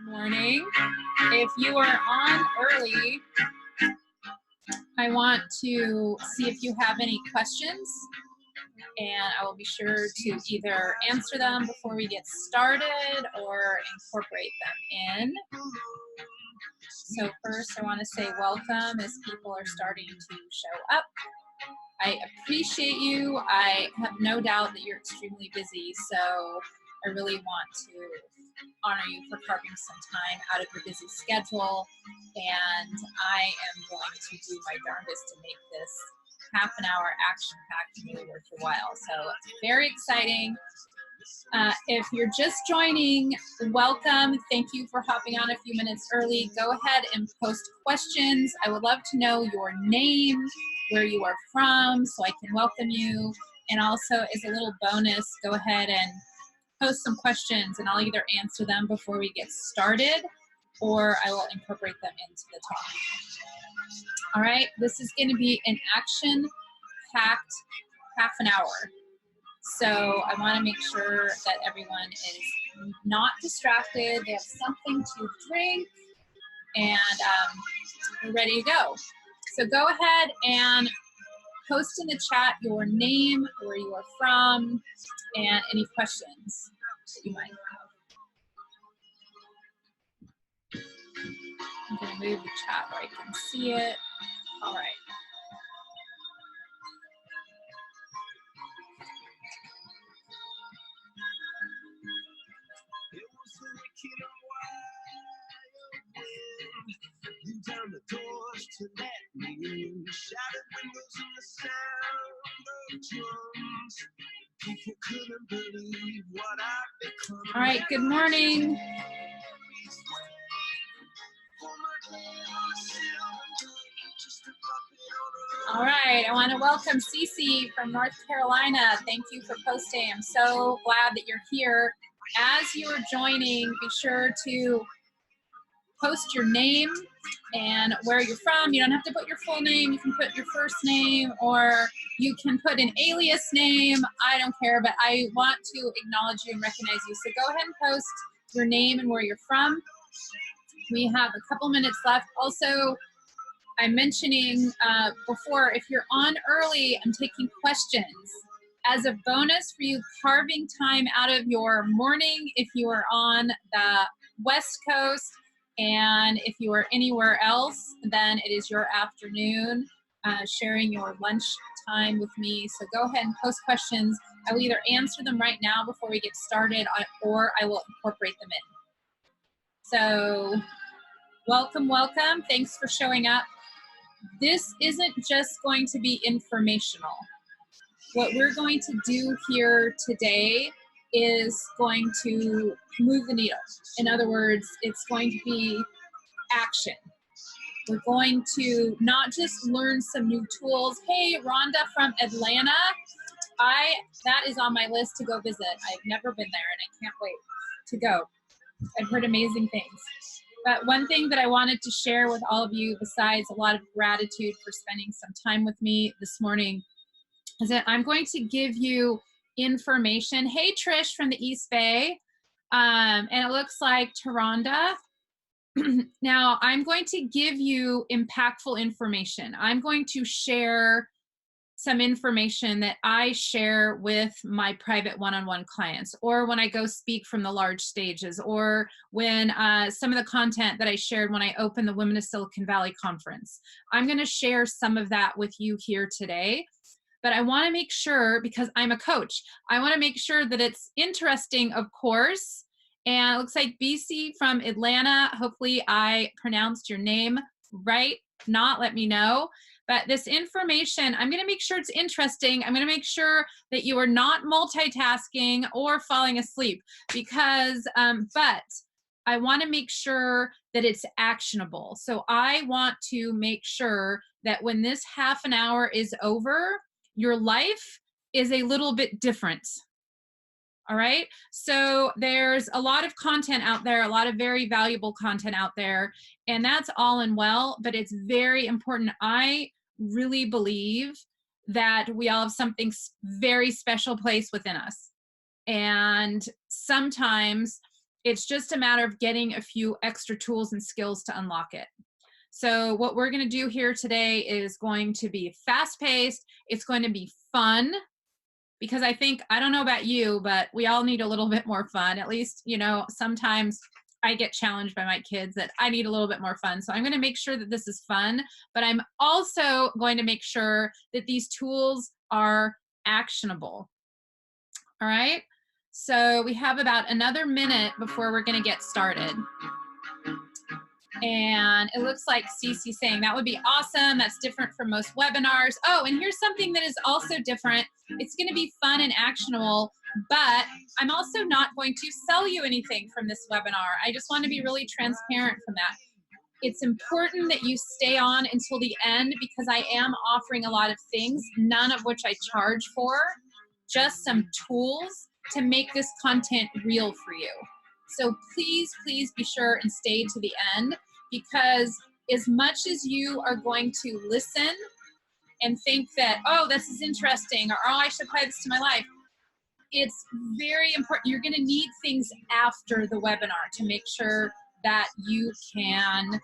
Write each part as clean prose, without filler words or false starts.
Morning. If you are on early, I want to see if you have any questions, and I will be sure to either answer them before we get started or incorporate them in. So first, I want to say welcome as people are starting to show up. I appreciate you. I have no doubt that you're extremely busy, so I really want to honor you for carving some time out of your busy schedule, and I am going to do my darndest to make this half an hour action-packed really worth your while. So it's very exciting. If you're just joining, welcome. Thank you for hopping on a few minutes early. Go ahead and post questions. I would love to know your name, where you are from, so I can welcome you. And also, as a little bonus, go ahead and post some questions, and I'll either answer them before we get started, or I will incorporate them into the talk. All right, this is going to be an action-packed half an hour. So I want to make sure that everyone is not distracted. They have something to drink, and we're ready to go. So go ahead and post in the chat your name, where you are from, and any questions that you might have. I'm going to move the chat where I can see it. All right. Down the doors to let me in, shattered windows and the sound of drums. People couldn't believe what I've become. All right, good morning. All right, I want to welcome Cece from North Carolina. Thank you for posting. I'm so glad that you're here. As you are joining, be sure to post your name and where you're from. You don't have to put your full name. You can put your first name, or you can put an alias name. I don't care, but I want to acknowledge you and recognize you. So go ahead and post your name and where you're from. We have a couple minutes left. Also, I'm mentioning before, if you're on early, I'm taking questions. As a bonus for you, carving time out of your morning if you are on the West Coast, and if you are anywhere else, then it is your afternoon, sharing your lunch time with me. So go ahead and post questions. I will either answer them right now before we get started, or I will incorporate them in. So welcome, welcome. Thanks for showing up. This isn't just going to be informational. What we're going to do here today is going to move the needle. In other words, it's going to be action. We're going to not just learn some new tools. Hey, Rhonda from Atlanta. That is on my list to go visit. I've never been there, and I can't wait to go. I've heard amazing things. But one thing that I wanted to share with all of you, besides a lot of gratitude for spending some time with me this morning, is that I'm going to give you information. Hey, Trish from the East Bay. And it looks like Taronda. Now, I'm going to give you impactful information. I'm going to share some information that I share with my private one-on-one clients, or when I go speak from the large stages, or when some of the content that I shared when I opened the Women of Silicon Valley conference. I'm going to share some of that with you here today. But I want to make sure, because I'm a coach, I want to make sure that it's interesting, of course. And it looks like BC from Atlanta. Hopefully I pronounced your name right. If not, let me know. But this information, I'm going to make sure it's interesting. I'm going to make sure that you are not multitasking or falling asleep, because, but I want to make sure that it's actionable. So I want to make sure that when this half an hour is over, your life is a little bit different. All right. So there's a lot of content out there, a lot of very valuable content out there, and that's all and well, but it's very important. I really believe that we all have something very special placed within us. And sometimes It's just a matter of getting a few extra tools and skills to unlock it. So what we're going to do here today is going to be fast-paced. It's going to be fun, because I don't know about you, but we all need a little bit more fun. At least, you know, sometimes I get challenged by my kids that I need a little bit more fun. So I'm going to make sure that this is fun, but I'm also going to make sure that these tools are actionable. All right. So we have about another minute before we're going to get started. And it looks like Cece saying that would be awesome. That's different from most webinars. Oh, and here's something that is also different. It's going to be fun and actionable, but I'm also not going to sell you anything from this webinar. I just want to be really transparent from that. It's important that you stay on until the end, because I am offering a lot of things, none of which I charge for, just some tools to make this content real for you. So please, please be sure and stay to the end, because as much as you are going to listen and think that, oh, this is interesting, or oh, I should apply this to my life, it's very important. You're going to need things after the webinar to make sure that you can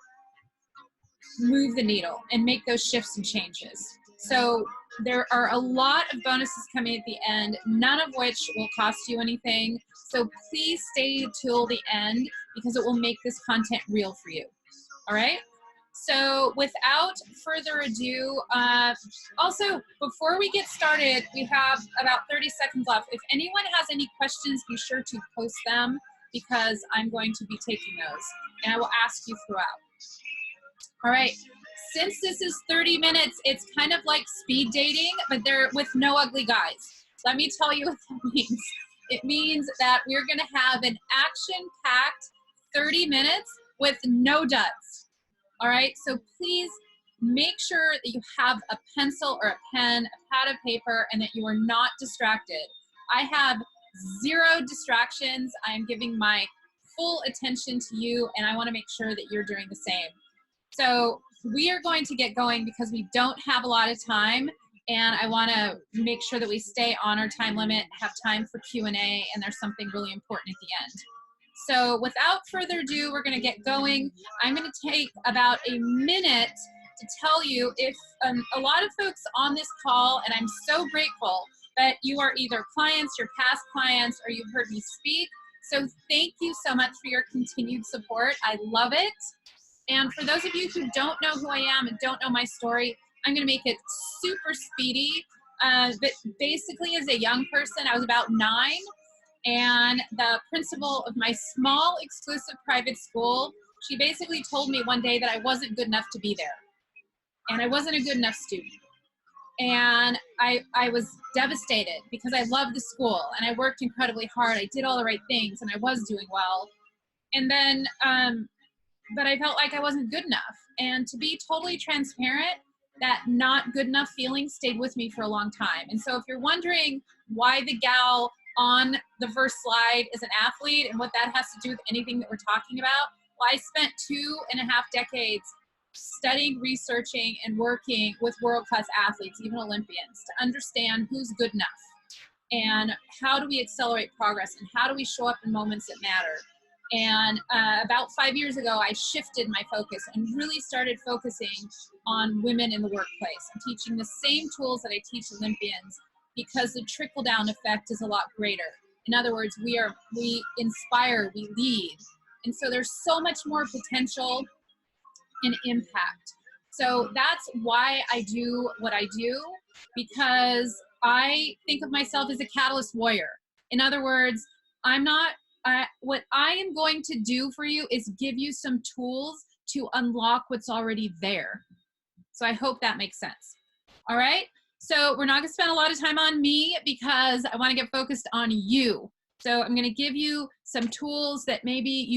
move the needle and make those shifts and changes. So there are a lot of bonuses coming at the end, none of which will cost you anything. So please stay till the end, because it will make this content real for you. All right? So without further ado, also, before we get started, we have about 30 seconds left. If anyone has any questions, be sure to post them, because I'm going to be taking those, and I will ask you throughout. All right, since this is 30 minutes, it's kind of like speed dating, but they're with no ugly guys. Let me tell you what that means. It means that we're gonna have an action-packed 30 minutes with no duds. All right, so please make sure that you have a pencil or a pen, a pad of paper, and that you are not distracted. I have 0 distractions. I am giving my full attention to you, and I wanna make sure that you're doing the same. So we are going to get going, because we don't have a lot of time, and I want to make sure that we stay on our time limit, have time for Q&A, and there's something really important at the end. So without further ado, we're going to get going. I'm going to take about a minute to tell you if a lot of folks on this call, and I'm so grateful that you are either clients, your past clients, or you've heard me speak. So thank you so much for your continued support. I love it. And for those of you who don't know who I am and don't know my story, I'm going to make it super speedy. But basically, as a young person, I was about 9, and the principal of my small exclusive private school, she basically told me one day that I wasn't good enough to be there, and I wasn't a good enough student. And I was devastated, because I loved the school and I worked incredibly hard. I did all the right things and I was doing well. And then, but I felt like I wasn't good enough. And to be totally transparent, that not good enough feeling stayed with me for a long time. And so if you're wondering why the gal on the first slide is an athlete and what that has to do with anything that we're talking about, well, I spent 2.5 decades studying, researching, and working with world-class athletes, even Olympians, to understand who's good enough and how do we accelerate progress and how do we show up in moments that matter. And about 5 years ago, I shifted my focus and really started focusing on women in the workplace. I'm teaching the same tools that I teach Olympians, because the trickle-down effect is a lot greater. In other words, we inspire, we lead. And so there's so much more potential and impact. So that's why I do what I do, because I think of myself as a catalyst warrior. In other words, what I am going to do for you is give you some tools to unlock what's already there. So I hope that makes sense. All right. So we're not going to spend a lot of time on me, because I want to get focused on you. So I'm going to give you some tools that maybe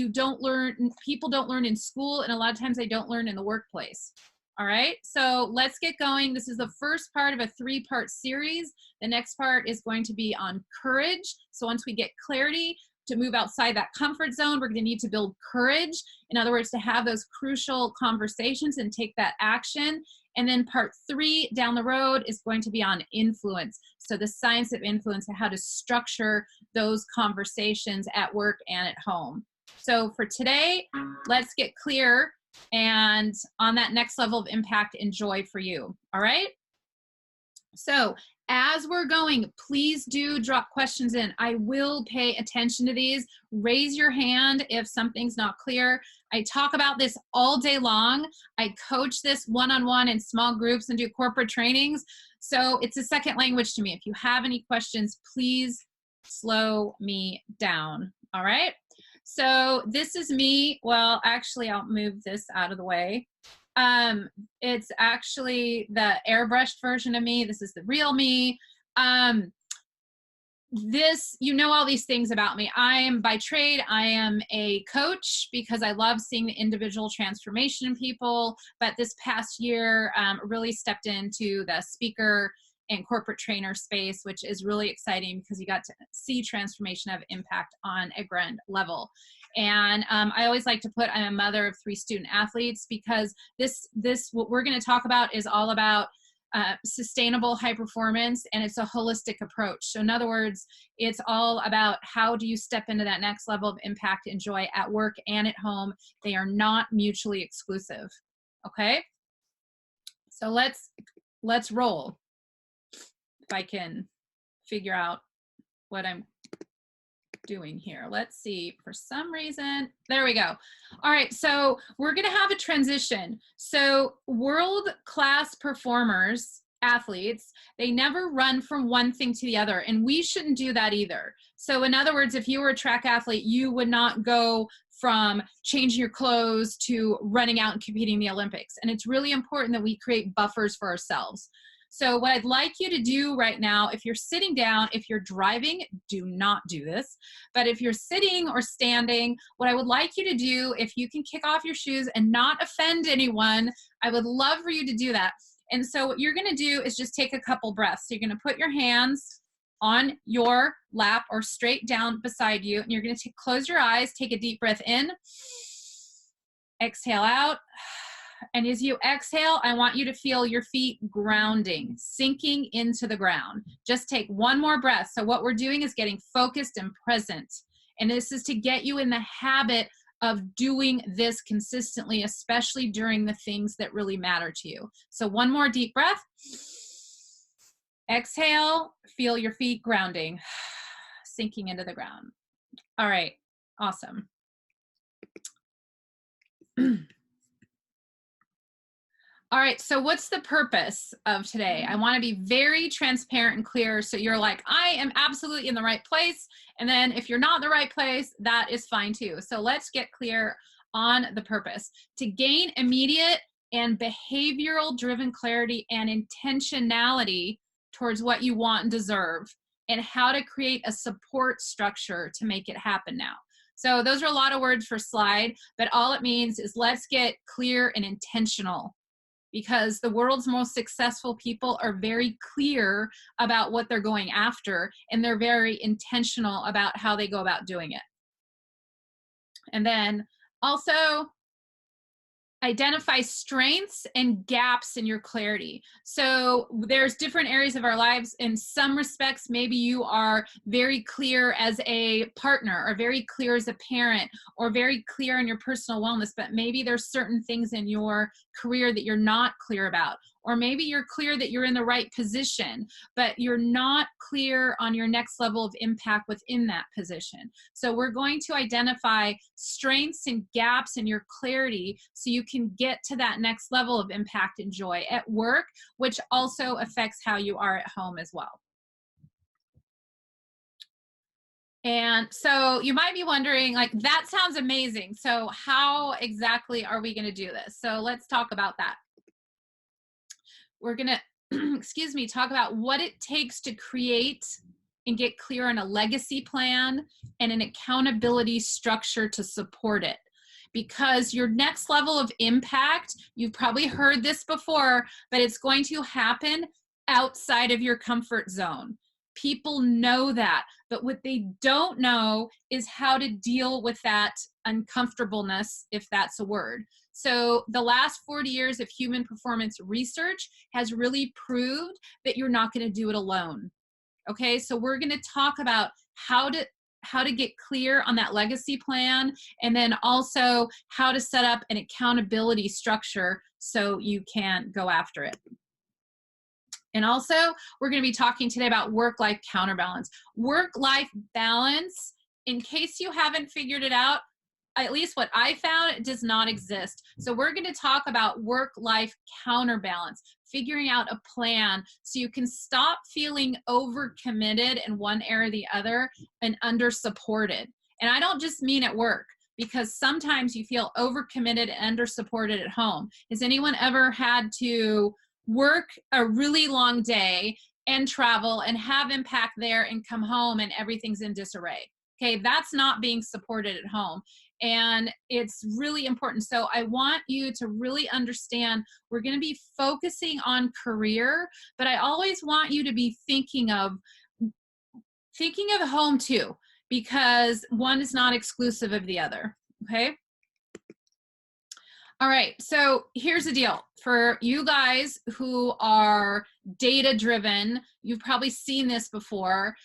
people don't learn in school, and a lot of times they don't learn in the workplace. All right, so let's get going. This is the first part of a 3-part series. The next part is going to be on courage. So once we get clarity to move outside that comfort zone, we're going to need to build courage. In other words, to have those crucial conversations and take that action. And then part 3 down the road is going to be on influence. So the science of influence and how to structure those conversations at work and at home. So for today, let's get clear and on that next level of impact and joy for you. All right? So as we're going, please do drop questions in. I will pay attention to these. Raise your hand if something's not clear. I talk about this all day long. I coach this one-on-one in small groups and do corporate trainings. So it's a second language to me. If you have any questions, please slow me down. All right? So this is me. Well, actually, I'll move this out of the way. It's actually the airbrushed version of me. This is the real me. You know all these things about me. I am by trade, I am a coach because I love seeing the individual transformation in people. But this past year, really stepped into the speaker and corporate trainer space, which is really exciting because you got to see transformation of impact on a grand level. And I always like to put, I'm a mother of 3 student athletes because this what we're going to talk about is all about sustainable high performance, and it's a holistic approach. So in other words, it's all about how do you step into that next level of impact and joy at work and at home. They are not mutually exclusive. Okay? So let's roll. If I can figure out what I'm doing here. Let's see, for some reason, there we go. All right, so we're gonna have a transition. So world-class performers, athletes, they never run from one thing to the other, and we shouldn't do that either. So in other words, if you were a track athlete, you would not go from changing your clothes to running out and competing in the Olympics. And it's really important that we create buffers for ourselves. So what I'd like you to do right now, if you're sitting down, if you're driving, do not do this. But if you're sitting or standing, what I would like you to do, if you can kick off your shoes and not offend anyone, I would love for you to do that. And so what you're going to do is just take a couple breaths. So you're going to put your hands on your lap or straight down beside you. And you're going to close your eyes, take a deep breath in, exhale out. And as you exhale, I want you to feel your feet grounding, sinking into the ground. Just take one more breath. So what we're doing is getting focused and present. And this is to get you in the habit of doing this consistently, especially during the things that really matter to you. So one more deep breath. Exhale, feel your feet grounding, sinking into the ground. All right, awesome. All right, so what's the purpose of today? I want to be very transparent and clear so you're like, I am absolutely in the right place. And then if you're not in the right place, that is fine too. So let's get clear on the purpose. To gain immediate and behavioral driven clarity and intentionality towards what you want and deserve, and how to create a support structure to make it happen now. So those are a lot of words for slide, but all it means is let's get clear and intentional. Because the world's most successful people are very clear about what they're going after, and they're very intentional about how they go about doing it. And then also identify strengths and gaps in your clarity. So there's different areas of our lives. In some respects, maybe you are very clear as a partner, or very clear as a parent, or very clear in your personal wellness, but maybe there's certain things in your career that you're not clear about. Or maybe you're clear that you're in the right position, but you're not clear on your next level of impact within that position. So we're going to identify strengths and gaps in your clarity so you can get to that next level of impact and joy at work, which also affects how you are at home as well. And so you might be wondering, like, that sounds amazing. So how exactly are we going to do this? So let's talk about that. We're going to, talk about what it takes to create and get clear on a legacy plan and an accountability structure to support it. Because your next level of impact, you've probably heard this before, but it's going to happen outside of your comfort zone. People know that, but what they don't know is how to deal with that uncomfortableness, if that's a word. So the last 40 years of human performance research has really proved that you're not going to do it alone. Okay, so we're going to talk about how how to get clear on that legacy plan, and then also how to set up an accountability structure so you can go after it. And also, we're going to be talking today about work-life counterbalance. Work-life balance, in case you haven't figured it out, at least what I found, it does not exist. So we're going to talk about work-life counterbalance, figuring out a plan so you can stop feeling overcommitted in one area or the other and under-supported. And I don't just mean at work, because sometimes you feel overcommitted and under-supported at home. Has anyone ever had to work a really long day and travel and have impact there and come home and everything's in disarray? Okay, that's not being supported at home. And it's really important. So I want you to really understand we're going to be focusing on career, but I always want you to be thinking of home too, because one is not exclusive of the other. Okay. All right. So here's the deal for you guys who are data driven. You've probably seen this before.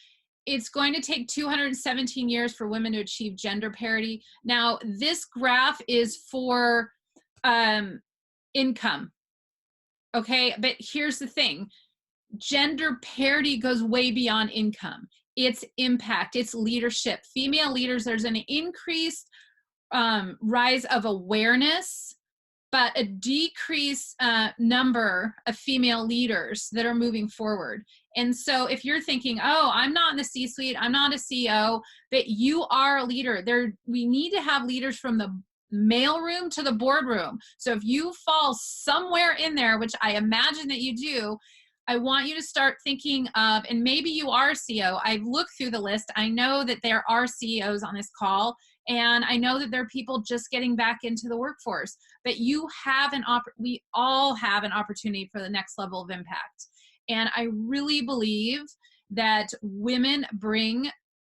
It's going to take 217 years for women to achieve gender parity. Now, this graph is for income, okay? But here's the thing. Gender parity goes way beyond income. It's impact, it's leadership. Female leaders, there's an increased rise of awareness, but a decreased number of female leaders that are moving forward. And so if you're thinking, oh, I'm not in the C-suite, I'm not a CEO, but you are a leader. We need to have leaders from the mailroom to the boardroom. So if you fall somewhere in there, which I imagine that you do, I want you to start thinking of, and maybe you are a CEO. I've looked through the list. I know that there are CEOs on this call, and I know that there are people just getting back into the workforce, but you have we all have an opportunity for the next level of impact. And I really believe that women bring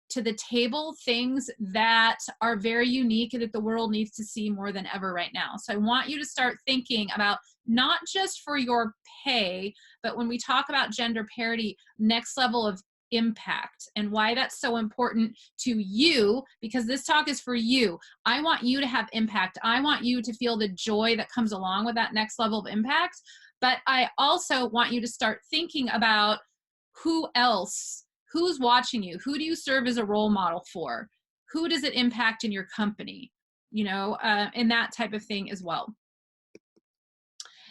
to the table things that are very unique and that the world needs to see more than ever right now. So I want you to start thinking about not just for your pay, but when we talk about gender parity, next level of impact and why that's so important to you, because this talk is for you. I want you to have impact. I want you to feel the joy that comes along with that next level of impact. But I also want you to start thinking about who's watching you? Who do you serve as a role model for? Who does it impact in your company? And that type of thing as well.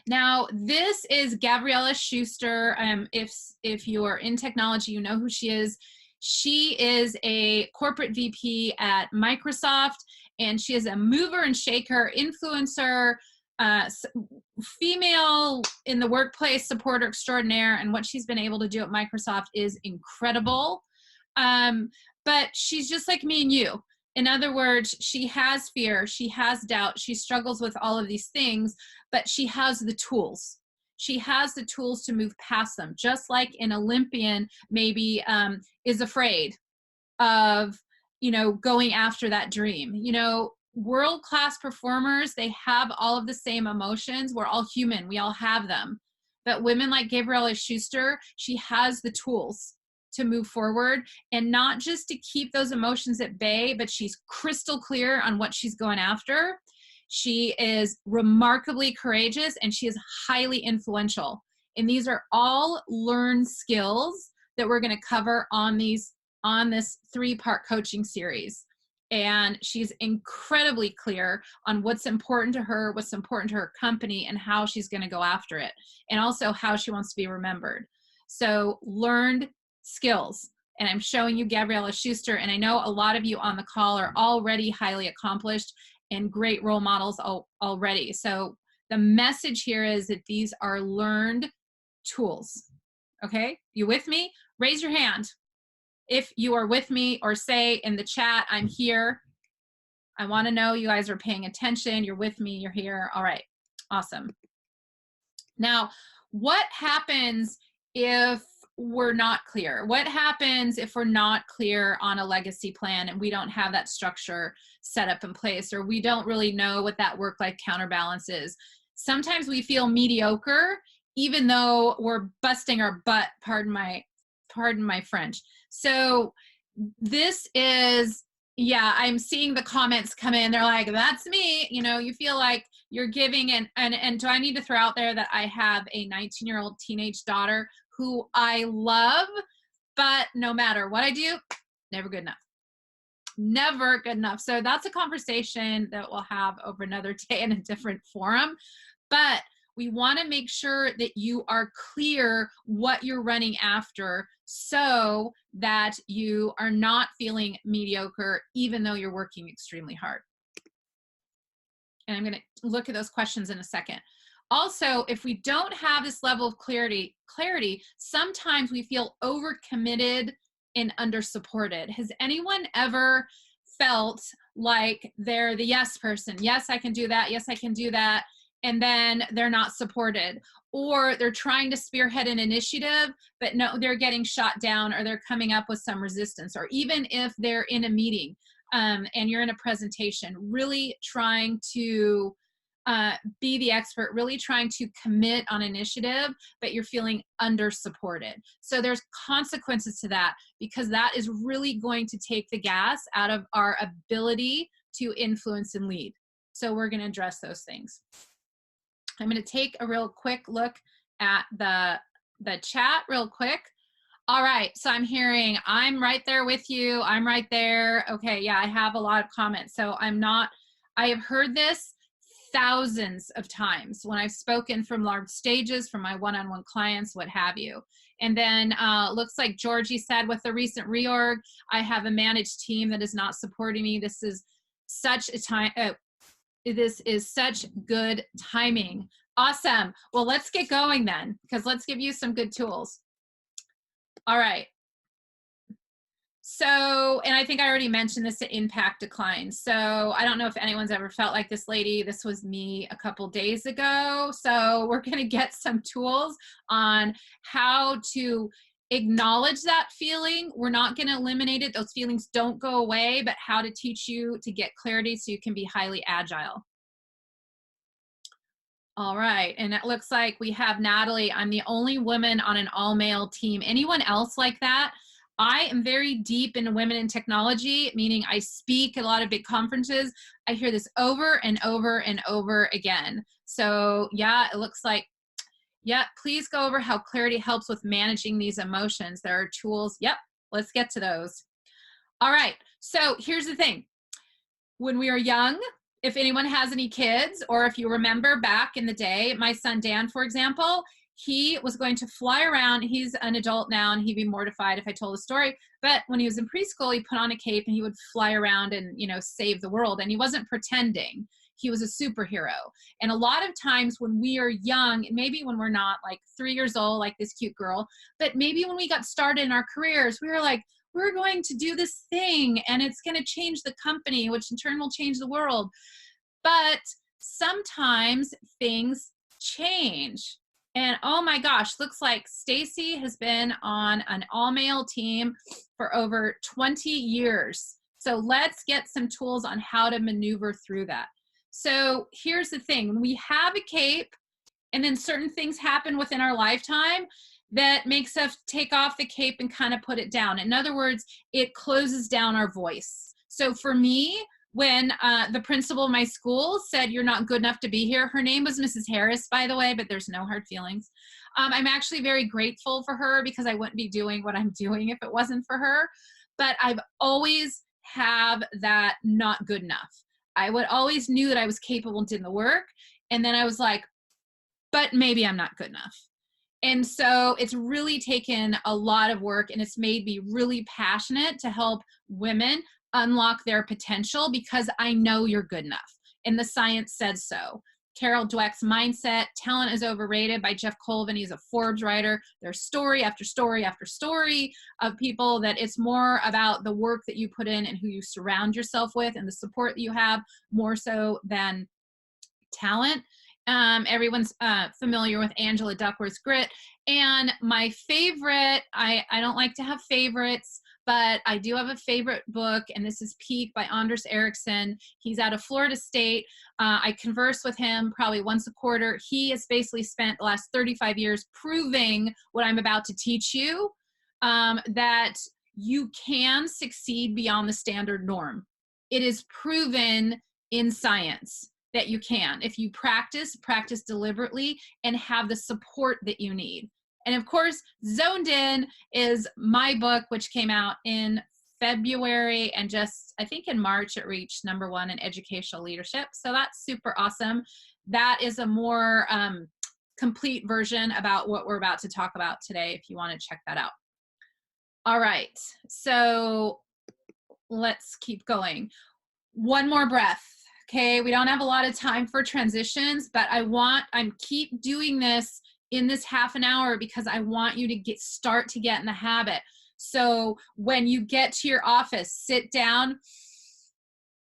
Now, this is Gabriella Schuster. If you are in technology, you know who she is. She is a corporate VP at Microsoft, and she is a mover and shaker, influencer, female in the workplace supporter extraordinaire, and what she's been able to do at Microsoft is incredible. But she's just like me and you. In other words, she has fear, she has doubt, she struggles with all of these things, but she has the tools. She has the tools to move past them, just like an Olympian maybe is afraid of, going after that dream. World-class performers, they have all of the same emotions. We're all human. We all have them. But women like Gabriella Schuster, she has the tools to move forward, and not just to keep those emotions at bay, but she's crystal clear on what she's going after. She is remarkably courageous, and she is highly influential. And these are all learned skills that we're going to cover on this 3-part coaching series. And she's incredibly clear on what's important to her, what's important to her company, and how she's going to go after it, and also how she wants to be remembered. So learned skills. And I'm showing you Gabriella Schuster, and I know a lot of you on the call are already highly accomplished and great role models already. So the message here is that these are learned tools. Okay, you with me? Raise your hand if you are with me, or say in the chat, I'm here. I want to know you guys are paying attention. You're with me. You're here. All right. Awesome. Now, what happens if we're not clear? What happens if we're not clear on a legacy plan and we don't have that structure set up in place, or we don't really know what that work-life counterbalance is? Sometimes we feel mediocre, even though we're busting our butt, pardon my French. So this is, yeah, I'm seeing the comments come in. They're like, that's me. You know, you feel like you're giving, and do I need to throw out there that I have a 19-year-old teenage daughter who I love, but no matter what I do, never good enough. Never good enough. So that's a conversation that we'll have over another day in a different forum. But we want to make sure that you are clear what you're running after so that you are not feeling mediocre, even though you're working extremely hard. And I'm going to look at those questions in a second. Also, if we don't have this level of clarity, sometimes we feel overcommitted and undersupported. Has anyone ever felt like they're the yes person? Yes, I can do that. Yes, I can do that. And then they're not supported, or they're trying to spearhead an initiative, but no, they're getting shot down, or they're coming up with some resistance, or even if they're in a meeting and you're in a presentation, really trying to be the expert, really trying to commit on initiative, but you're feeling under supported. So there's consequences to that, because that is really going to take the gas out of our ability to influence and lead. So we're going to address those things. I'm going to take a real quick look at the chat real quick. All right, so I'm hearing, I'm right there with you. I'm right there. Okay, yeah, I have a lot of comments. So I have heard this thousands of times when I've spoken from large stages, from my one-on-one clients, what have you. And then looks like Georgie said, with the recent reorg, I have a managed team that is not supporting me. This is such a time. This is such good timing. Awesome. Well, let's get going then, because let's give you some good tools. All right. So, and I think I already mentioned this at Impact Decline. So I don't know if anyone's ever felt like this lady. This was me a couple days ago. So we're going to get some tools on how to acknowledge that feeling. We're not going to eliminate it. Those feelings don't go away, but how to teach you to get clarity so you can be highly agile. All right, and it looks like we have Natalie. I'm the only woman on an all-male team. Anyone else like that? I am very deep into women in technology, meaning I speak at a lot of big conferences. I hear this over and over and over again. So yeah, it looks like, yeah, please go over how clarity helps with managing these emotions. There are tools. Yep, let's get to those. All right, so here's the thing. When we are young, if anyone has any kids, or if you remember back in the day, my son Dan, for example, he was going to fly around. He's an adult now, and he'd be mortified if I told the story. But when he was in preschool, he put on a cape and he would fly around and, you know, save the world. And he wasn't pretending. He was a superhero. And a lot of times when we are young, maybe when we're not like 3 years old, like this cute girl, but maybe when we got started in our careers, we were like, we're going to do this thing and it's going to change the company, which in turn will change the world. But sometimes things change. And oh my gosh, looks like Stacy has been on an all-male team for over 20 years. So let's get some tools on how to maneuver through that. So here's the thing. When we have a cape and then certain things happen within our lifetime, that makes us take off the cape and kind of put it down. In other words, it closes down our voice. So for me, when the principal of my school said, you're not good enough to be here, her name was Mrs. Harris, by the way, but there's no hard feelings. I'm actually very grateful for her, because I wouldn't be doing what I'm doing if it wasn't for her. But I've always have that not good enough. I would always knew that I was capable and did the work. And then I was like, but maybe I'm not good enough. And so it's really taken a lot of work, and it's made me really passionate to help women unlock their potential, because I know you're good enough. And the science says so. Carol Dweck's Mindset, Talent is Overrated by Jeff Colvin. He's a Forbes writer. There's story after story after story of people that it's more about the work that you put in and who you surround yourself with and the support that you have, more so than talent. Everyone's familiar with Angela Duckworth's Grit. And my favorite, I don't like to have favorites, but I do have a favorite book, and this is Peak by Anders Ericsson. He's out of Florida State. I converse with him probably once a quarter. He has basically spent the last 35 years proving what I'm about to teach you, that you can succeed beyond the standard norm. It is proven in science that you can, if you practice deliberately and have the support that you need. And of course, Zoned In is my book, which came out in February, and just, I think in March, it reached #1 in educational leadership. So that's super awesome. That is a more complete version about what we're about to talk about today, if you want to check that out. All right, so let's keep going. One more breath. Okay, we don't have a lot of time for transitions, but I'm keep doing this in this half an hour because I want you to start to get in the habit. So when you get to your office, sit down,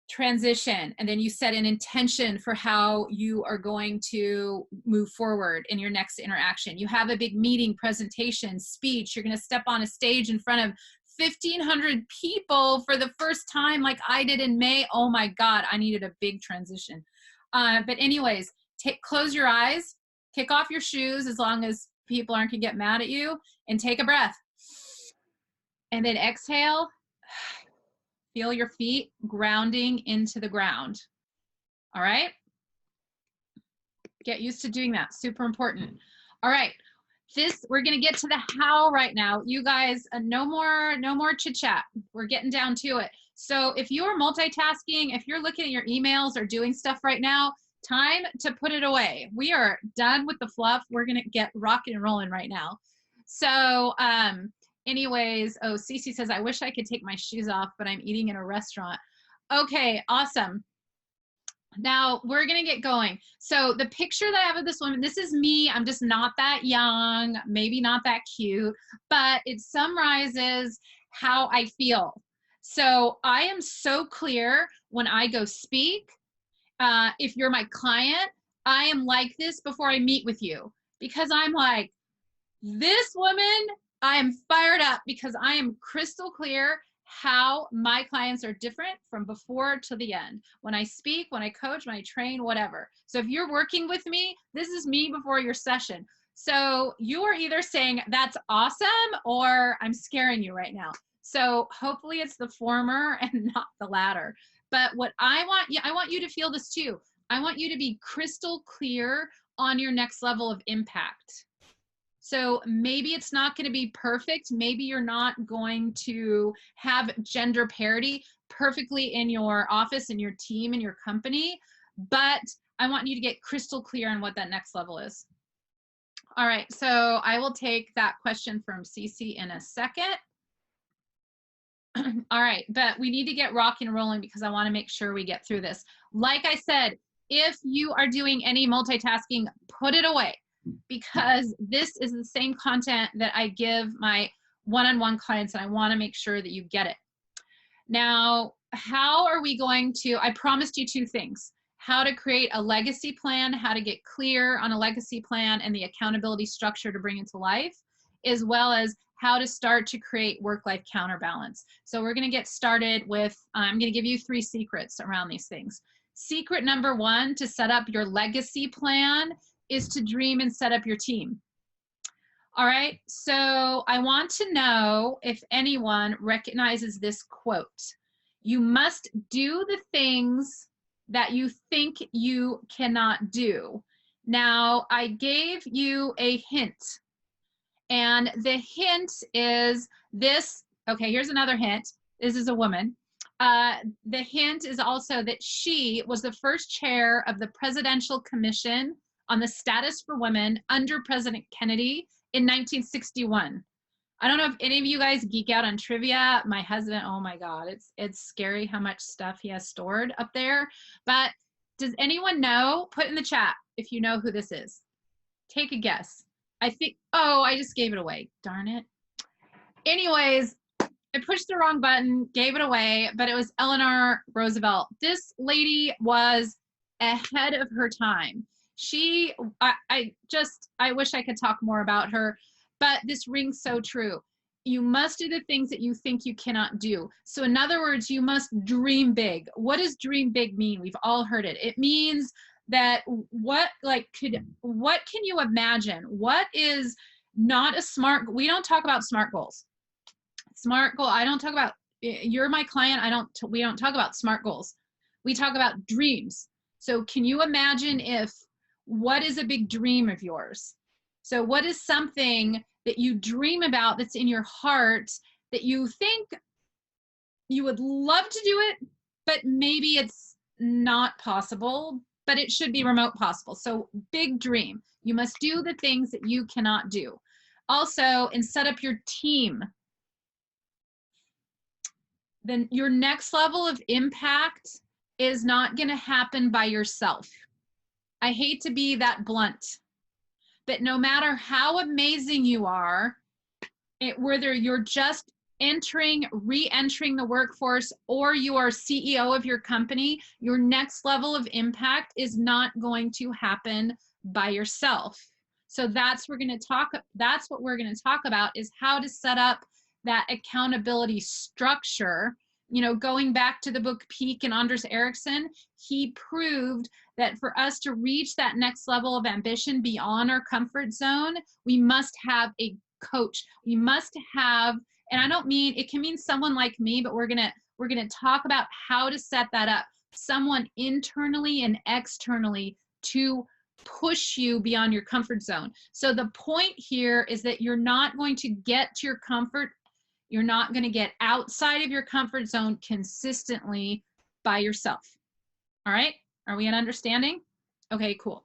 transition, and then you set an intention for how you are going to move forward in your next interaction. You have a big meeting, presentation, speech. You're going to step on a stage in front of 1,500 people for the first time, like I did in May. Oh my God, I needed a big transition. But anyways, close your eyes, kick off your shoes as long as people aren't going to get mad at you, and take a breath. And then exhale. Feel your feet grounding into the ground. All right? Get used to doing that. Super important. All right. We're going to get to the how right now. You guys, no more chit chat. We're getting down to it. So if you are multitasking, if you're looking at your emails or doing stuff right now, time to put it away. We are done with the fluff. We're going to get rocking and rolling right now. So, anyways, oh, Cece says, I wish I could take my shoes off, but I'm eating in a restaurant. Okay, awesome. Now we're going to get going. So the picture that I have of this woman, this is me. I'm just not that young, maybe not that cute, but it summarizes how I feel. So I am so clear when I go speak. If you're my client, I am like this before I meet with you, because I'm like, this woman, I am fired up because I am crystal clear how my clients are different from before to the end. When I speak, when I coach, when I train, whatever. So if you're working with me, this is me before your session. So you are either saying that's awesome or I'm scaring you right now. So hopefully it's the former and not the latter. But what I want you to feel this too. I want you to be crystal clear on your next level of impact. So maybe it's not going to be perfect. Maybe you're not going to have gender parity perfectly in your office, in your team, in your company, but I want you to get crystal clear on what that next level is. All right, so I will take that question from Cece in a second. All right, but we need to get rocking and rolling because I want to make sure we get through this. Like I said, if you are doing any multitasking, put it away, because this is the same content that I give my one-on-one clients, and I want to make sure that you get it. Now, how are we going to, I promised you 2 things: how to create a legacy plan, how to get clear on a legacy plan and the accountability structure to bring it to life, as well as how to start to create work-life counterbalance. So we're going to get started with, I'm going to give you 3 secrets around these things. Secret number 1 to set up your legacy plan is to dream and set up your team. All right, so I want to know if anyone recognizes this quote. You must do the things that you think you cannot do. Now, I gave you a hint, and the hint is this. Okay, here's another hint. This is a woman. The hint is also that she was the first chair of the Presidential Commission on the Status for Women under President Kennedy in 1961. I don't know if any of you guys geek out on trivia. My husband, oh my God, it's scary how much stuff he has stored up there. But does anyone know? Put in the chat if you know who this is. Take a guess. I think, oh, I just gave it away. Darn it. Anyways, I pushed the wrong button, gave it away, but it was Eleanor Roosevelt. This lady was ahead of her time. I wish I could talk more about her, but this rings so true. You must do the things that you think you cannot do. So in other words, you must dream big. What does dream big mean? We've all heard it. It means that what can you imagine? What is not a smart, we don't talk about SMART goals. SMART goal. I don't talk about, you're my client. We don't talk about SMART goals. We talk about dreams. So can you imagine what is a big dream of yours? So what is something that you dream about that's in your heart that you think you would love to do it, but maybe it's not possible, but it should be remote possible. So big dream. You must do the things that you cannot do. Also, and set up your team. Then your next level of impact is not going to happen by yourself. I hate to be that blunt, but no matter how amazing you are, whether you're just re-entering the workforce, or you are CEO of your company, your next level of impact is not going to happen by yourself. So that's what we're going to talk about, is how to set up that accountability structure. You know, going back to the book Peak and Anders Ericsson, he proved that for us to reach that next level of ambition beyond our comfort zone, we must have a coach. We must have, and I don't mean, it can mean someone like me, but we're gonna talk about how to set that up. Someone internally and externally to push you beyond your comfort zone. So the point here is that you're not going to get to your comfort. You're not going to get outside of your comfort zone consistently by yourself. All right? Are we in understanding? Okay, cool.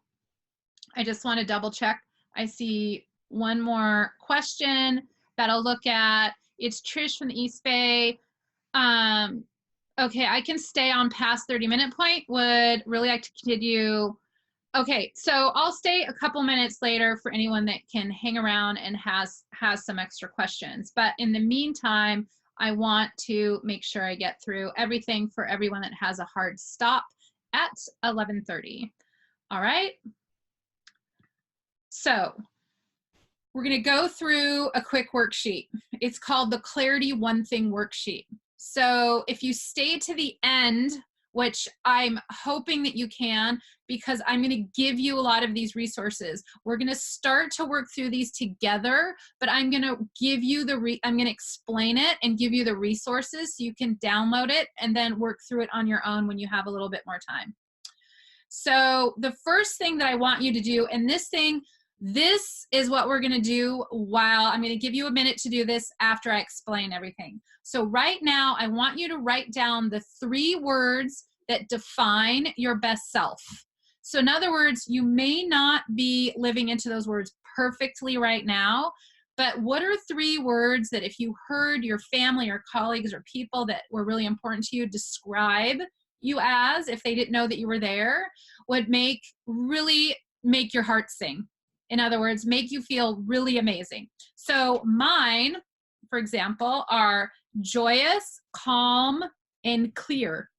I just want to double check. I see one more question that I'll look at. It's Trish from the East Bay. Okay, I can stay on past 30-minute point. Would really like to continue. Okay, so I'll stay a couple minutes later for anyone that can hang around and has some extra questions. But in the meantime, I want to make sure I get through everything for everyone that has a hard stop at 11:30. All right. So we're going to go through a quick worksheet. It's called the Clarity One Thing Worksheet. So if you stay to the end, which I'm hoping that you can, because I'm going to give you a lot of these resources. We're going to start to work through these together, but I'm going to give you I'm going to explain it and give you the resources so you can download it and then work through it on your own when you have a little bit more time. So the first thing that I want you to do, and this is what we're going to do while I'm going to give you a minute to do this after I explain everything. So right now, I want you to write down the 3 words that define your best self. So in other words, you may not be living into those words perfectly right now, but what are 3 words that if you heard your family or colleagues or people that were really important to you describe you as, if they didn't know that you were there, would really make your heart sing? In other words, make you feel really amazing. So mine, for example, are joyous, calm, and clear.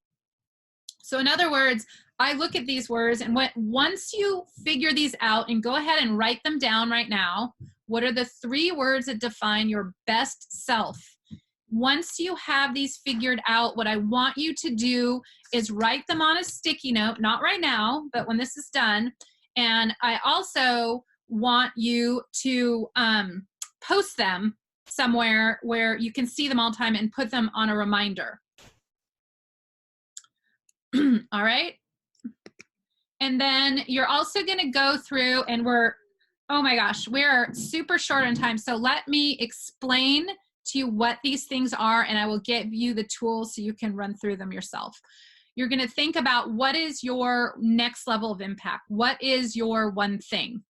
So in other words, I look at these words, and once you figure these out, and go ahead and write them down right now, what are the 3 words that define your best self? Once you have these figured out, what I want you to do is write them on a sticky note, not right now, but when this is done. And I also want you to post them somewhere where you can see them all the time and put them on a reminder. All right. And then you're also going to go through, and oh my gosh, we're super short on time. So let me explain to you what these things are, and I will give you the tools so you can run through them yourself. You're going to think about what is your next level of impact? What is your one thing?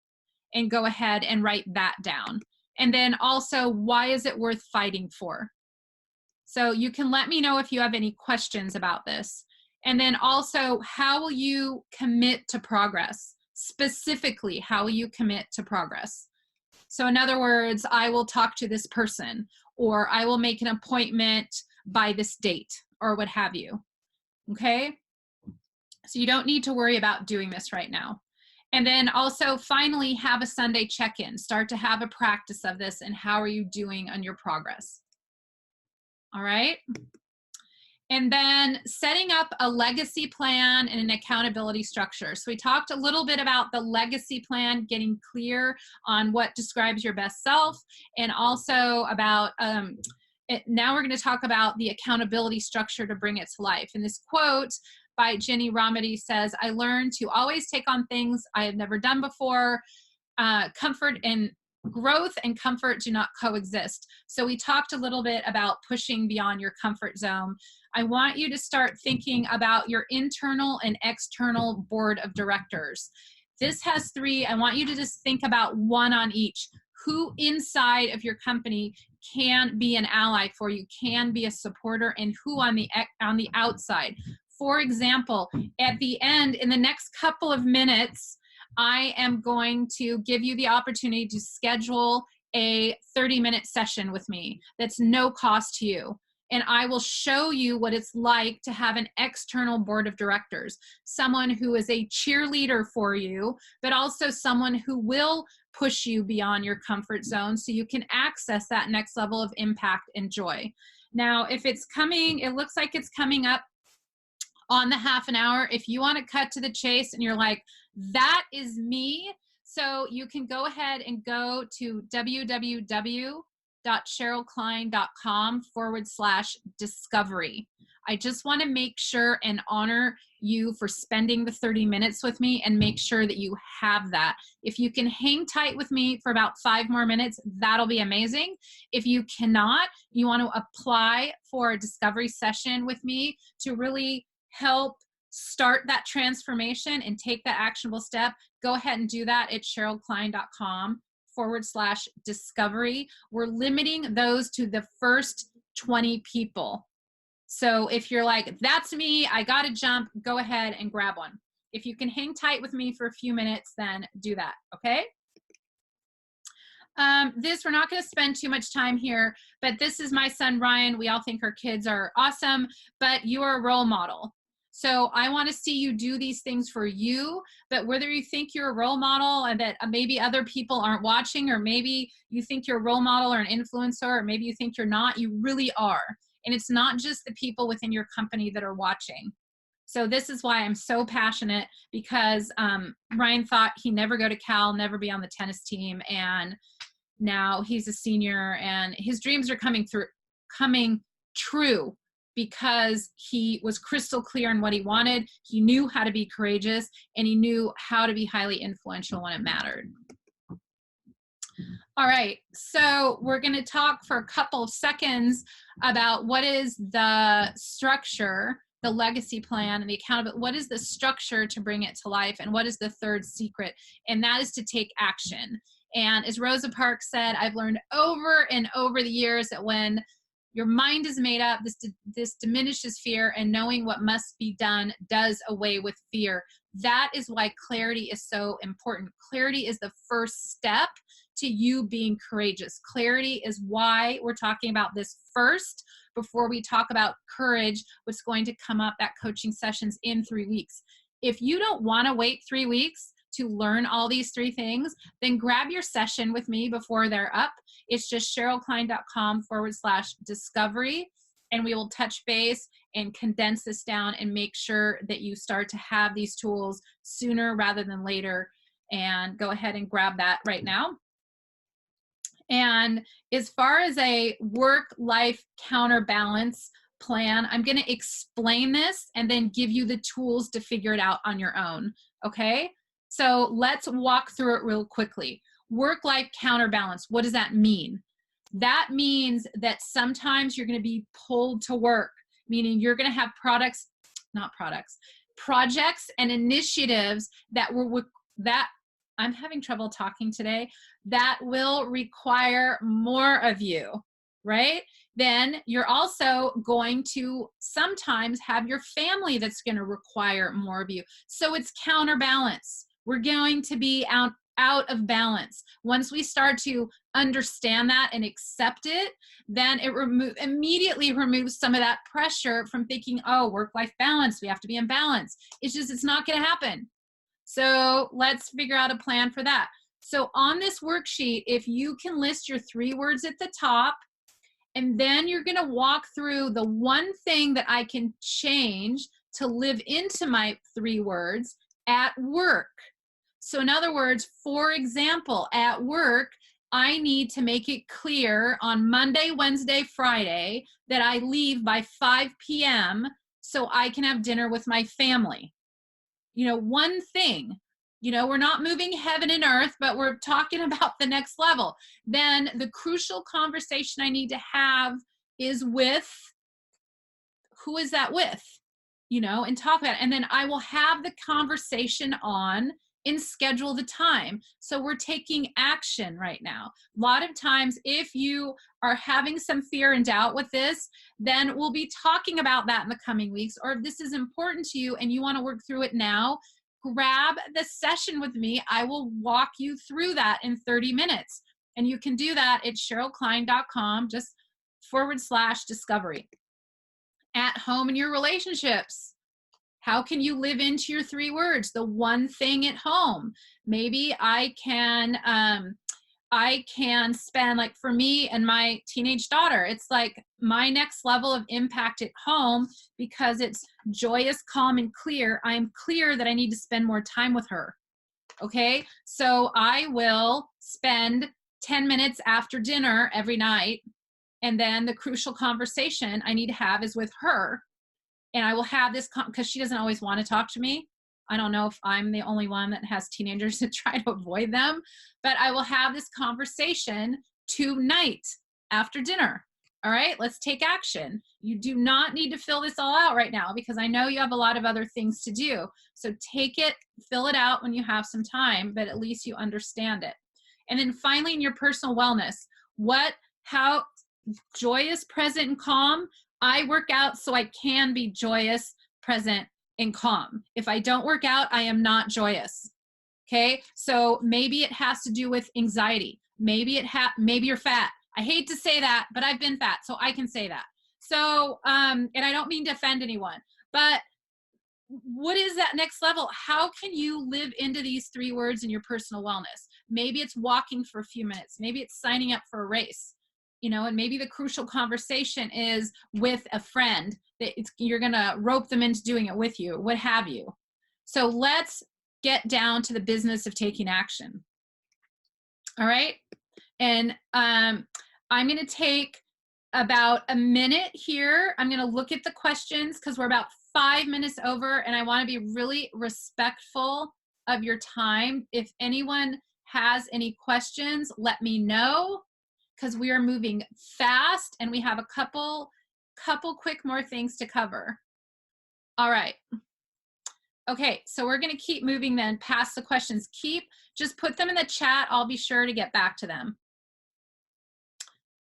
And go ahead and write that down. And then also, why is it worth fighting for? So you can let me know if you have any questions about this. And then also, how will you commit to progress? Specifically, how will you commit to progress? So in other words, I will talk to this person, or I will make an appointment by this date, or what have you. Okay? So you don't need to worry about doing this right now. And then also, finally, have a Sunday check-in. Start to have a practice of this, and how are you doing on your progress? All right? And then setting up a legacy plan and an accountability structure. So we talked a little bit about the legacy plan, getting clear on what describes your best self, and also about now we're going to talk about the accountability structure to bring it to life. And this quote by Jenny Romedy says, I learned to always take on things I had never done before. Comfort and growth and comfort do not coexist. So we talked a little bit about pushing beyond your comfort zone. I want you to start thinking about your internal and external board of directors. This has 3. I want you to just think about 1 on each. Who inside of your company can be an ally for you, can be a supporter, and who on the outside. For example, at the end, in the next couple of minutes, I am going to give you the opportunity to schedule a 30-minute session with me that's no cost to you. And I will show you what it's like to have an external board of directors, someone who is a cheerleader for you, but also someone who will push you beyond your comfort zone so you can access that next level of impact and joy. Now, if it's coming, it looks like it's coming up on the half an hour. If you want to cut to the chase and you're like, that is me, so you can go ahead and go to www.sherylkline.com/discovery. I just want to make sure and honor you for spending the 30 minutes with me and make sure that you have that. If you can hang tight with me for about 5 more minutes, that'll be amazing. If you cannot, you want to apply for a discovery session with me to really help start that transformation and take that actionable step. Go ahead and do that at SherylKline.com/discovery. We're limiting those to the first 20 people. So if you're like, that's me, I got to jump, go ahead and grab one. If you can hang tight with me for a few minutes, then do that, okay? We're not going to spend too much time here, but this is my son, Ryan. We all think our kids are awesome, but you are a role model. So I want to see you do these things for you, but whether you think you're a role model and that maybe other people aren't watching, or maybe you think you're a role model or an influencer, or maybe you think you're not, you really are. And it's not just the people within your company that are watching. So this is why I'm so passionate, because Ryan thought he'd never go to Cal, never be on the tennis team. And now he's a senior and his dreams are coming true because he was crystal clear on what he wanted. He knew how to be courageous, and he knew how to be highly influential when it mattered. All right, so we're going to talk for a couple of seconds about what is the structure, the legacy plan, and the accountability. What is the structure to bring it to life, and what is the third secret? And that is to take action. And as Rosa Parks said, I've learned over and over the years that when your mind is made up, this diminishes fear, and knowing what must be done does away with fear. That is why clarity is so important. Clarity is the first step to you being courageous. Clarity is why we're talking about this first before we talk about courage, what's going to come up at coaching sessions in 3 weeks. If you don't want to wait 3 weeks to learn all these 3 things, then grab your session with me before they're up. It's just SherylKline.com/discovery, and we will touch base and condense this down and make sure that you start to have these tools sooner rather than later. And go ahead and grab that right now. And as far as a work-life counterbalance plan, I'm going to explain this and then give you the tools to figure it out on your own, okay? So let's walk through it real quickly. Work-life counterbalance, what does that mean? That means that sometimes you're going to be pulled to work, meaning you're going to have projects and initiatives that I'm having trouble talking today, that will require more of you, right? Then you're also going to sometimes have your family that's going to require more of you. So it's counterbalance. We're going to be out of balance. Once we start to understand that and accept it, then it immediately removes some of that pressure from thinking, oh, work-life balance, we have to be in balance. It's not going to happen. So let's figure out a plan for that. So on this worksheet, if you can list your 3 words at the top, and then you're going to walk through the one thing that I can change to live into my 3 words at work. So in other words, for example, at work, I need to make it clear on Monday, Wednesday, Friday that I leave by 5 p.m. so I can have dinner with my family. You know, one thing, you know, we're not moving heaven and earth, but we're talking about the next level. Then the crucial conversation I need to have is with, who is that with? You know, and talk about it. And then I will have the conversation on and schedule the time. So we're taking action right now. A lot of times, if you are having some fear and doubt with this, then we'll be talking about that in the coming weeks. Or if this is important to you and you want to work through it now, grab the session with me. I will walk you through that in 30 minutes. And you can do that at SherylKline.com, just /discovery. At home in your relationships, how can you live into your 3 words? The one thing at home. Maybe I can spend, like for me and my teenage daughter, it's like my next level of impact at home because it's joyous, calm, and clear. I'm clear that I need to spend more time with her. Okay. So I will spend 10 minutes after dinner every night. And then the crucial conversation I need to have is with her. And I will have this, because she doesn't always want to talk to me. I don't know if I'm the only one that has teenagers to try to avoid them, but I will have this conversation tonight after dinner. All right, let's take action. You do not need to fill this all out right now because I know you have a lot of other things to do. So take it, fill it out when you have some time, but at least you understand it. And then finally, in your personal wellness, how joyous, present, and calm. I work out so I can be joyous, present, and calm. If I don't work out, I am not joyous. Okay, so maybe it has to do with anxiety. Maybe you're fat. I hate to say that, but I've been fat, so I can say that. So, and I don't mean to offend anyone, but what is that next level? How can you live into these 3 words in your personal wellness? Maybe it's walking for a few minutes. Maybe it's signing up for a race. You know, and maybe the crucial conversation is with a friend that you're going to rope them into doing it with you, what have you. So let's get down to the business of taking action. All right. And I'm going to take about a minute here. I'm going to look at the questions because we're about 5 minutes over and I want to be really respectful of your time. If anyone has any questions, let me know, because we are moving fast and we have a couple quick more things to cover. All right. Okay, so we're going to keep moving then past the questions. Just put them in the chat. I'll be sure to get back to them.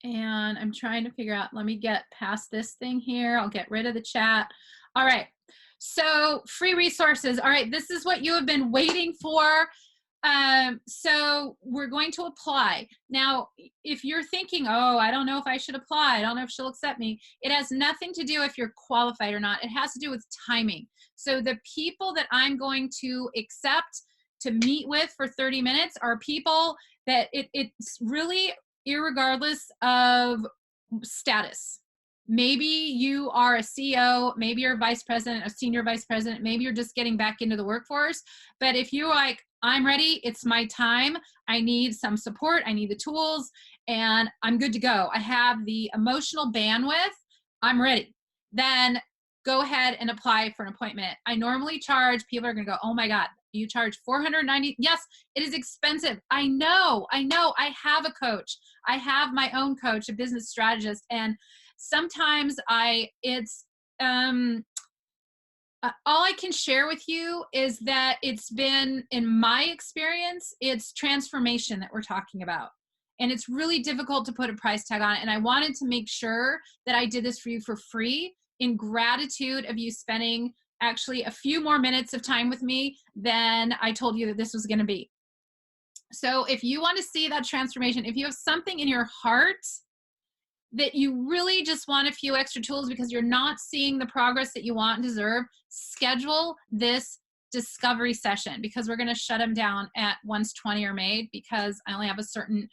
And I'm trying to figure out, let me get past this thing here. I'll get rid of the chat. All right, so free resources. All right, this is what you have been waiting for. So we're going to apply. Now, if you're thinking, oh, I don't know if I should apply, I don't know if she'll accept me, it has nothing to do if you're qualified or not. It has to do with timing. So the people that I'm going to accept to meet with for 30 minutes are people that it's really irregardless of status. Maybe you are a CEO, maybe you're a vice president, a senior vice president, maybe you're just getting back into the workforce. But if you're like, I'm ready, it's my time, I need some support, I need the tools, and I'm good to go, I have the emotional bandwidth, I'm ready, then go ahead and apply for an appointment. I normally charge, people are gonna go, oh my God, you charge $490? Yes, it is expensive. I know. I have a coach. I have my own coach, a business strategist, and sometimes all I can share with you is that it's been, in my experience, it's transformation that we're talking about. And it's really difficult to put a price tag on it. And I wanted to make sure that I did this for you for free in gratitude of you spending actually a few more minutes of time with me than I told you that this was going to be. So if you want to see that transformation, if you have something in your heart that you really just want a few extra tools because you're not seeing the progress that you want and deserve, schedule this discovery session, because we're going to shut them down at once 20 are made, because I only have a certain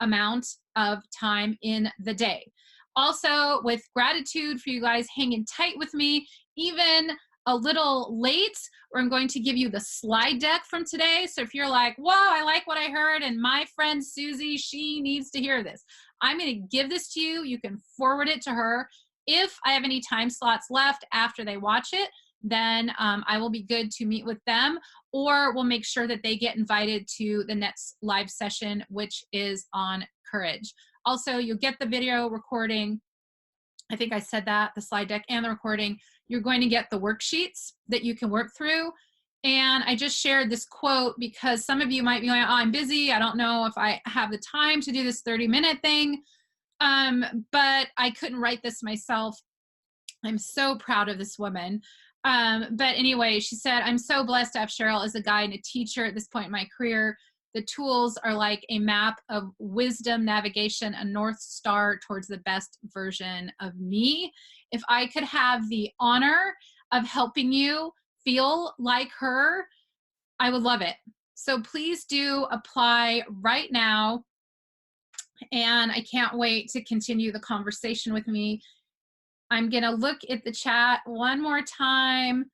amount of time in the day. Also, with gratitude for you guys hanging tight with me, even a little late, or I'm going to give you the slide deck from today. So if you're like, whoa, I like what I heard, and my friend Susie, she needs to hear this, I'm going to give this to you. You can forward it to her. If I have any time slots left after they watch it, then I will be good to meet with them, or we'll make sure that they get invited to the next live session, which is on courage. Also, you'll get the video recording. I think I said that, the slide deck and the recording. You're going to get the worksheets that you can work through. And I just shared this quote because some of you might be like, oh, I'm busy. I don't know if I have the time to do this 30-minute thing. But I couldn't write this myself. I'm so proud of this woman. But anyway, she said, I'm so blessed to have Sheryl as a guide and a teacher at this point in my career. The tools are like a map of wisdom, navigation, a North Star towards the best version of me. If I could have the honor of helping you feel like her, I would love it. So please do apply right now. And I can't wait to continue the conversation with me. I'm going to look at the chat one more time.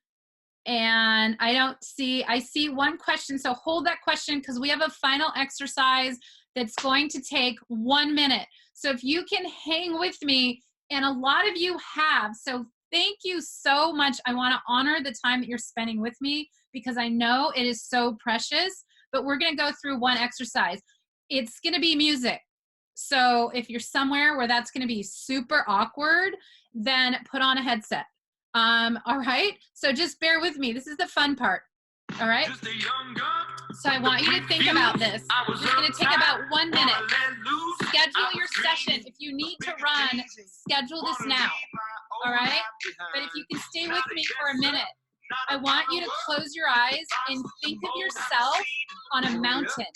And I see one question. So hold that question because we have a final exercise that's going to take 1 minute. So if you can hang with me, and a lot of you have, so thank you so much. I want to honor the time that you're spending with me because I know it is so precious, but we're going to go through one exercise. It's going to be music. So if you're somewhere where that's going to be super awkward, then put on a headset. All right. So just bear with me. This is the fun part. All right. So I want you to think about this. It's going to take about 1 minute. Schedule your session. If you need to run, schedule this now. All right. But if you can stay with me for a minute, I want you to close your eyes and think of yourself on a mountain.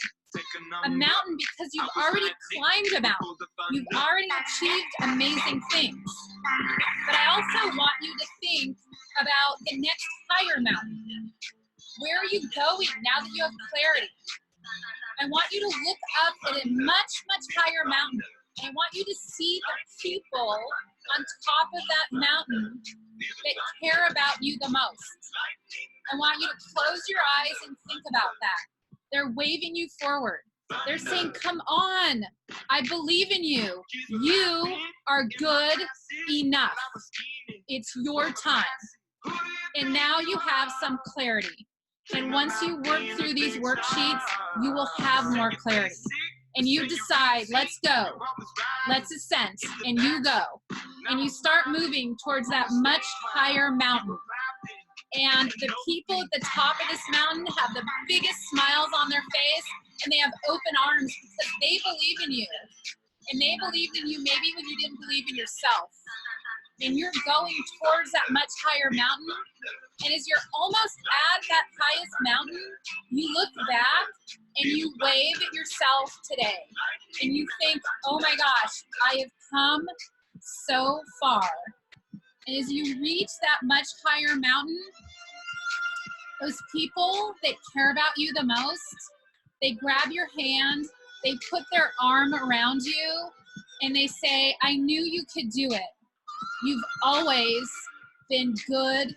A mountain because you've already climbed a mountain. You've already achieved amazing things. But I also want you to think about the next higher mountain. Where are you going now that you have clarity? I want you to look up at a much, much higher mountain. And I want you to see the people on top of that mountain that care about you the most. I want you to close your eyes and think about that. They're waving you forward. They're saying, come on, I believe in you. You are good enough. It's your time. And now you have some clarity. And once you work through these worksheets, you will have more clarity. And you decide, let's go. Let's ascend. And you go. And you start moving towards that much higher mountain. And the people at the top of this mountain have the biggest smiles on their face, and they have open arms because they believe in you. And they believed in you maybe when you didn't believe in yourself. And you're going towards that much higher mountain. And as you're almost at that highest mountain, you look back and you wave at yourself today. And you think, oh my gosh, I have come so far. And as you reach that much higher mountain, those people that care about you the most, they grab your hand, they put their arm around you, and they say, I knew you could do it. You've always been good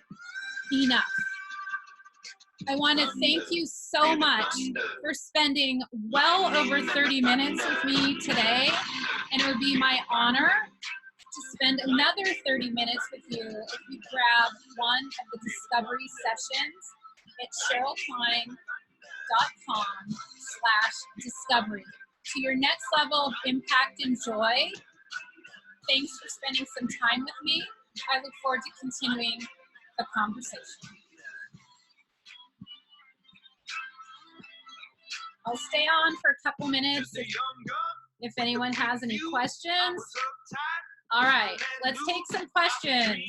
enough. I want to thank you so much for spending well over 30 minutes with me today, and it would be my honor to spend another 30 minutes with you if you grab one of the discovery sessions at SherylKline.com/discovery. To your next level of impact and joy, thanks for spending some time with me. I look forward to continuing the conversation. I'll stay on for a couple minutes if anyone has any questions. All right, let's take some questions.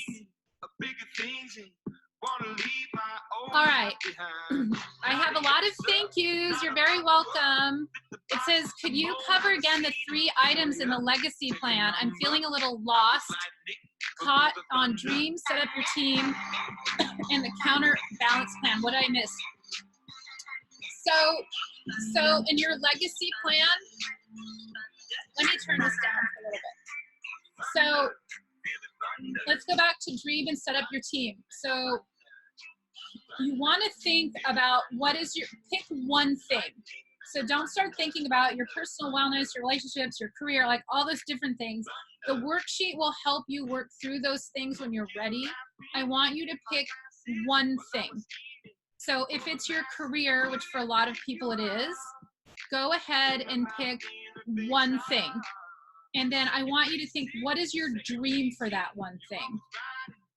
All right, I have a lot of thank yous. You're very welcome. It says, could you cover again the 3 items in the legacy plan? I'm feeling a little lost. Caught on dreams, set up your team, and the counterbalance plan. What did I miss? So in your legacy plan, let me turn this down for a little bit. So let's go back to dream and set up your team. So you want to think about pick one thing. So don't start thinking about your personal wellness, your relationships, your career, like all those different things. The worksheet will help you work through those things when you're ready. I want you to pick one thing. So if it's your career, which for a lot of people it is, go ahead and pick one thing. And then I want you to think, what is your dream for that one thing?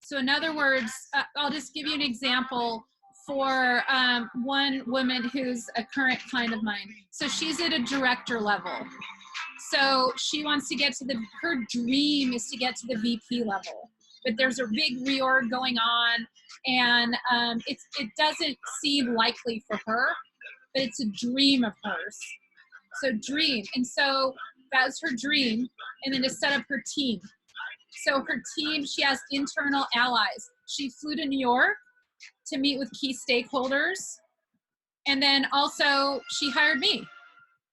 So in other words, I'll just give you an example for one woman who's a current client of mine. So she's at a director level. So she wants to get to her dream is to get to the VP level. But there's a big reorg going on, and it doesn't seem likely for her, but it's a dream of hers. So dream. And so that's her dream. And then to set up her team. So her team, she has internal allies. She flew to New York to meet with key stakeholders. And then also she hired me.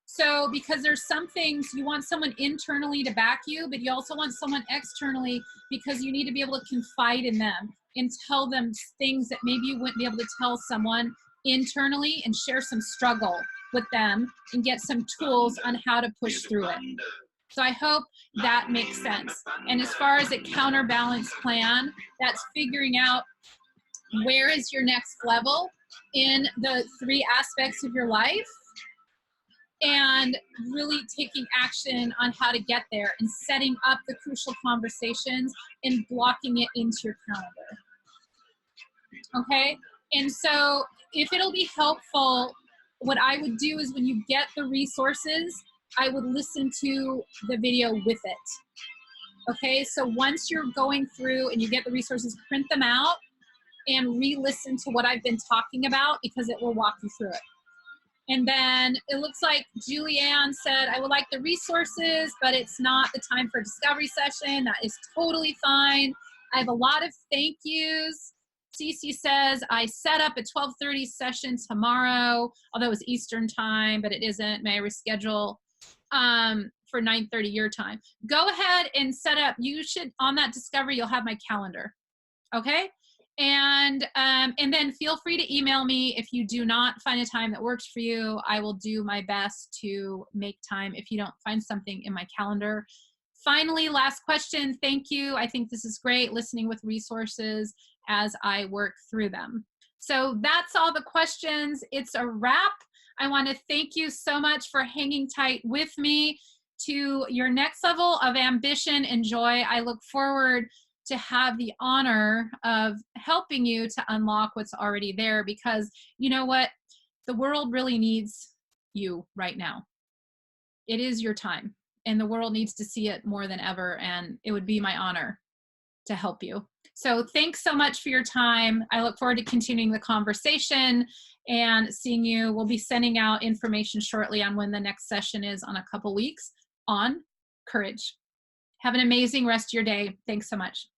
So because there's some things you want someone internally to back you, but you also want someone externally because you need to be able to confide in them and tell them things that maybe you wouldn't be able to tell someone internally, and share some struggle with them and get some tools on how to push through it. So I hope that makes sense. And as far as a counterbalance plan, that's figuring out where is your next level in the 3 aspects of your life, and really taking action on how to get there and setting up the crucial conversations and blocking it into your calendar. Okay? And so if it'll be helpful, what I would do is when you get the resources, I would listen to the video with it. Okay? So once you're going through and you get the resources, print them out and re-listen to what I've been talking about, because it will walk you through it. And then it looks like Julianne said, I would like the resources, but it's not the time for a discovery session. That is totally fine. I have a lot of thank yous. Cece says, I set up a 12:30 session tomorrow, although it's Eastern time, but it isn't. May I reschedule for 9:30 your time? Go ahead and set up. You should, on that discovery, you'll have my calendar. Okay? And then feel free to email me if you do not find a time that works for you. I will do my best to make time if you don't find something in my calendar. Finally, last question. Thank you. I think this is great, listening with resources as I work through them. So that's all the questions. It's a wrap. I want to thank you so much for hanging tight with me to your next level of ambition and joy. I look forward to have the honor of helping you to unlock what's already there, because you know what? The world really needs you right now. It is your time, and the world needs to see it more than ever, and it would be my honor to help you. So thanks so much for your time. I look forward to continuing the conversation and seeing you. We'll be sending out information shortly on when the next session is on a couple weeks on courage. Have an amazing rest of your day. Thanks so much.